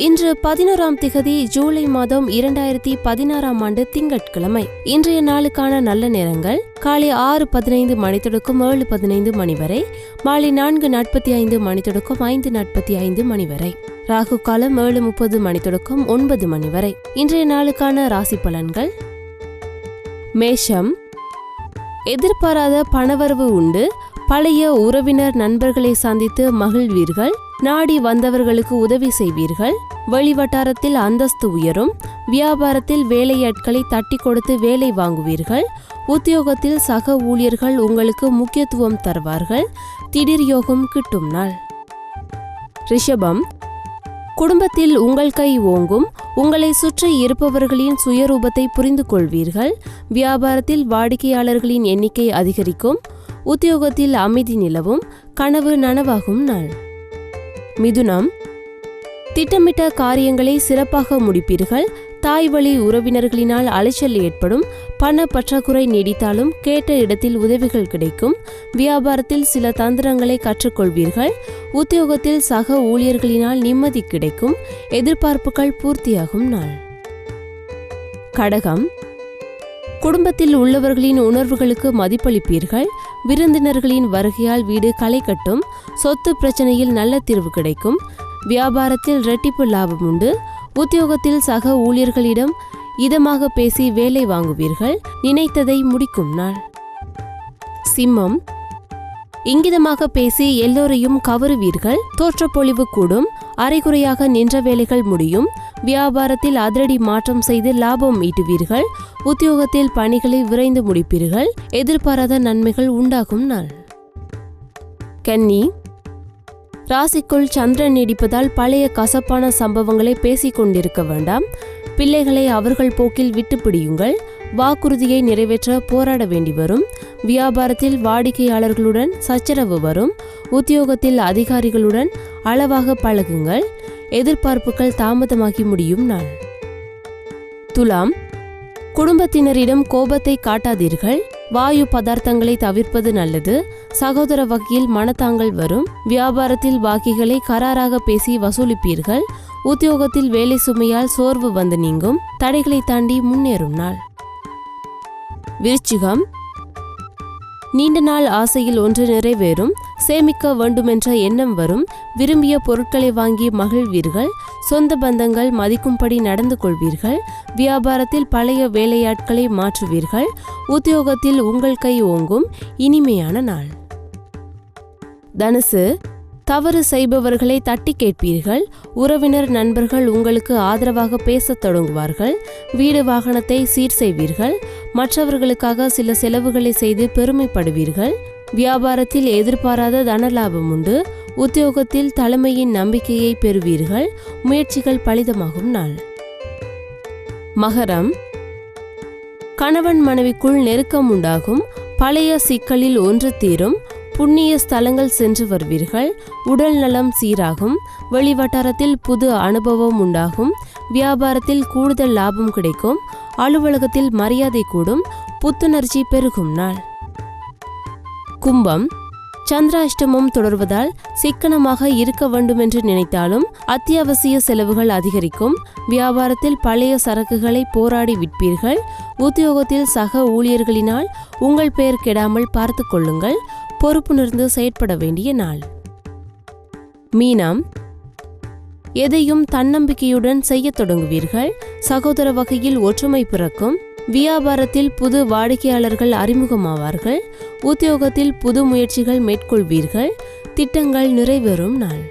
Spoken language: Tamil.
இன்று 11ஆம் திகதி ஜூலை மாதம் 2016ஆம் ஆண்டு திங்கட்கிழமை. இன்றைய நாளுக்கான நல்ல நேரங்கள் காலை 6:15 மணி தொடக்கம் 7:15 மணி வரை, மாலை 4:45 மணி தொடக்கம் 5:45 மணி வரை. ராகு காலம் 7:30 மணி தொடக்கம் 9 மணி வரை. இன்றைய நாளுக்கான ராசி பலன்கள். மேஷம், எதிர்பாராத பணவரவு உண்டு. பழைய உறவினர் நண்பர்களை சந்தித்து மகிழ்வீர்கள். நாடி வந்தவர்களுக்கு உதவி செய்வீர்கள். வெளிவட்டாரத்தில் அந்தஸ்து உயரும். வியாபாரத்தில் வேலையாட்களை தட்டி கொடுத்து வேலை வாங்குவீர்கள். உத்தியோகத்தில் சக ஊழியர்கள் உங்களுக்கு முக்கியத்துவம் தருவார்கள். திடீர் யோகம் கிட்டும் நாள். ரிஷபம், குடும்பத்தில் உங்கள் கை ஓங்கும். உங்களை சுற்றி இருப்பவர்களின் சுயரூபத்தை புரிந்து கொள்வீர்கள். வியாபாரத்தில் வாடிக்கையாளர்களின் எண்ணிக்கை அதிகரிக்கும். உத்தியோகத்தில் அமைதி நிலவும். கனவு நனவாகும் நாள். மிதுனம், திட்டமிட்ட காரியங்களை சிறப்பாக முடிப்பீர்கள். தாய் வழி உறவினர்களினால் அலைச்சல் ஏற்படும். பண பற்றாக்குறை நீடித்தாலும் கேட்ட இடத்தில் உதவிகள் கிடைக்கும். வியாபாரத்தில் சில தந்திரங்களை கற்றுக்கொள்வீர்கள். உத்தியோகத்தில் சக ஊழியர்களினால் நிம்மதி கிடைக்கும். எதிர்பார்ப்புகள் பூர்த்தியாகும் நாள். கடகம், குடும்பத்தில் உள்ளவர்களின் உணர்வுகளுக்கு மதிப்பளிப்பீர்கள். விருந்தினர்களின் வருகையால் வீடு களை கட்டும். சொத்து பிரச்சனையில் நல்ல தீர்வு கிடைக்கும். வியாபாரத்தில் இரட்டிப்பு லாபம் உண்டு. உத்தியோகத்தில் சக ஊழியர்களிடம் இதமாக பேசி வேலை வாங்குவீர்கள். நினைத்ததை முடிக்கும் நாள். சிம்மம், இங்கிதமாக பேசி எல்லோரையும் கவருவீர்கள். தோற்றப்பொழிவு கூடும். அரைகுறையாக நின்ற வேலைகள் முடியும். வியாபாரத்தில் அதிரடி மாற்றம் செய்து லாபம் ஈட்டுவீர்கள். உத்தியோகத்தில் பணிகளை விரைந்து முடிப்பீர்கள். எதிர்பாராத நன்மைகள் உண்டாகும் நாள். கன்னி, ராசிக்குள் சந்திரன் நீடிப்பதால் பழைய கசப்பான சம்பவங்களை பேசிக் கொண்டிருக்க வேண்டாம். பிள்ளைகளை அவர்கள் போக்கில் விட்டுப்பிடியுங்கள். வாக்குறுதியை நிறைவேற்ற போராட வேண்டி வரும். வியாபாரத்தில் வாடிக்கையாளர்களுடன் சச்சரவு வரும். உத்தியோகத்தில் அதிகாரிகளுடன் அளவாக பழகுங்கள். எதிர்பார்ப்புகள் தாமதமாகி முடியும் நாள். துலாம், குடும்பத்தினரிடம் கோபத்தை காட்டாதீர்கள். வாயு பதார்த்தங்களை தவிர்ப்பது நல்லது. சகோதர வகையில் மனத்தாங்கள் வரும். வியாபாரத்தில் பாக்கிகளை கராராக பேசி வசூலிப்பீர்கள். உத்தியோகத்தில் வேலை சுமையால் சோர்வு வந்து நீங்கும். தடைகளை தாண்டி முன்னேறும் நாள். விருச்சிகம், நீண்ட நாள் ஆசையில் ஒன்று நிறைவேறும். சேமிக்க வேண்டுமென்ற எண்ணம் வரும். விரும்பிய பொருட்களை வாங்கி மகிழ்வீர்கள். சொந்த பந்தங்கள் மதிக்கும்படி நடந்து கொள்வீர்கள். வியாபாரத்தில் பழைய வேலையாட்களை மாற்றுவீர்கள். உத்தியோகத்தில் உங்கள் கை ஓங்கும். இனிமையான நாள். தனுசு, தவறு செய்பவர்களை தட்டி கேட்பீர்கள். உறவினர் நண்பர்கள் உங்களுக்கு ஆதரவாக பேசத் தொடங்குவார்கள். வீடு வாகனத்தை சீர் செய்வீர்கள். மற்றவர்களுக்காக சில செலவுகளை செய்து பெருமைப்படுவீர்கள். வியாபாரத்தில் எதிர்பாராத தனலாபம் உண்டு. உத்தியோகத்தில் தலைமையின் நம்பிக்கையை பெறுவீர்கள். முயற்சிகள் பலிதமாகும் நாள். மகரம், கணவன் மனைவிக்குள் நெருக்கம் உண்டாகும். பழைய சிக்கலில் ஒன்று தீரும். புண்ணிய ஸ்தலங்கள் சென்று வருவீர்கள். உடல் நலம் சீராகும். வெளிவட்டாரத்தில் புது அனுபவம் உண்டாகும். வியாபாரத்தில் கூடுதல் லாபம் கிடைக்கும். அலுவலகத்தில் மரியாதை கூடும். புத்துணர்ச்சி பெருகும் நாள். கும்பம், சந்திராஷ்டமம் தொடர்வதால் சிக்கனமாக இருக்க வேண்டுமென்று நினைத்தாலும் அத்தியாவசிய செலவுகள் அதிகரிக்கும். வியாபாரத்தில் பழைய சரக்குகளை போராடி விற்பீர்கள். உத்தியோகத்தில் சக ஊழியர்களினால் உங்கள் பெயர் கெடாமல் பார்த்து கொள்ளுங்கள். பொறுப்புணர்ந்து செயற்பட வேண்டிய நாள். மீனம், எதையும் தன்னம்பிக்கையுடன் செய்ய தொடங்குவீர்கள். சகோதர வகையில் ஒற்றுமை பிறக்கும். வியாபாரத்தில் புது வாடிக்கையாளர்கள் அறிமுகமாவார்கள். உத்தியோகத்தில் புது முயற்சிகள் மேற்கொள்வீர்கள். திட்டங்கள் நிறைவேறும் நாள்.